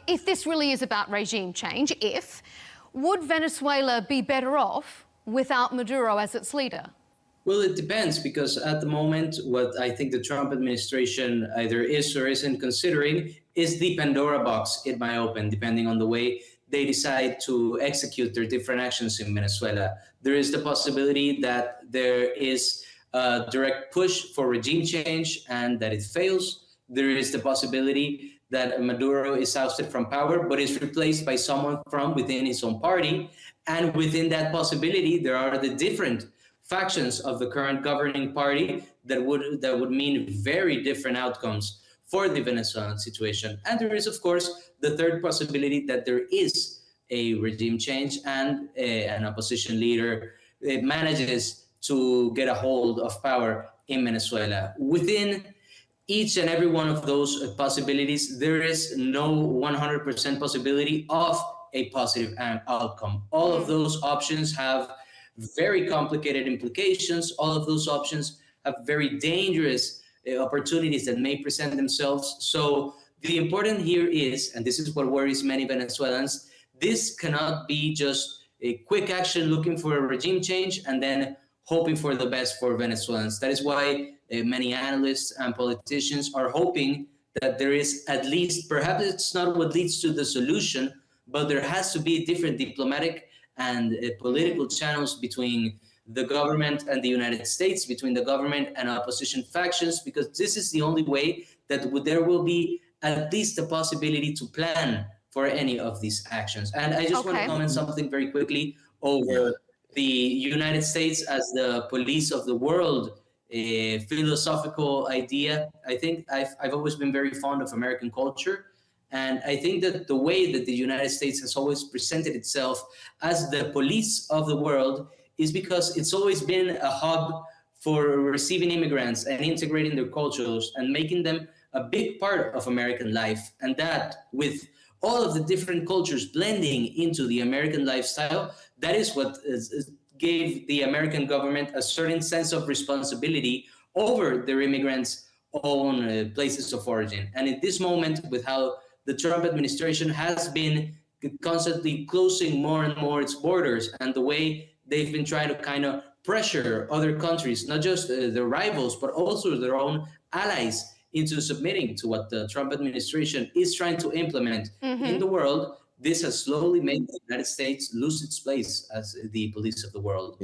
if this really is about regime change, would Venezuela be better off without Maduro as its leader? Well, it depends, because at the moment, what I think the Trump administration either is or isn't considering is the Pandora box it might open, depending on the way they decide to execute their different actions in Venezuela. There is the possibility that there is a direct push for regime change and that it fails. There is the possibility that Maduro is ousted from power, but is replaced by someone from within his own party. And within that possibility, there are the different factions of the current governing party that would mean very different outcomes for the Venezuelan situation. And there is, of course, the third possibility that there is a regime change and an opposition leader manages to get a hold of power in Venezuela. Within each and every one of those possibilities, there is no 100% possibility of a positive outcome. All of those options have very complicated implications. All of those options have very dangerous opportunities that may present themselves. So the important here is, and this is what worries many Venezuelans, this cannot be just a quick action looking for a regime change and then hoping for the best for Venezuelans. That is why many analysts and politicians are hoping that there is at least, perhaps it's not what leads to the solution, but there has to be different diplomatic and political channels between the government and the United States, between the government and opposition factions, because this is the only way that there will be at least the possibility to plan for any of these actions. And I just want to comment something very quickly over the United States as the police of the world, a philosophical idea. I think I've always been very fond of American culture. And I think that the way that the United States has always presented itself as the police of the world is because it's always been a hub for receiving immigrants and integrating their cultures and making them a big part of American life. And that, with all of the different cultures blending into the American lifestyle, that is what gave the American government a certain sense of responsibility over their immigrants' own places of origin. And at this moment, with how the Trump administration has been constantly closing more and more its borders, and the way they've been trying to kind of pressure other countries, not just their rivals, but also their own allies, into submitting to what the Trump administration is trying to implement in the world. This has slowly made the United States lose its place as the police of the world.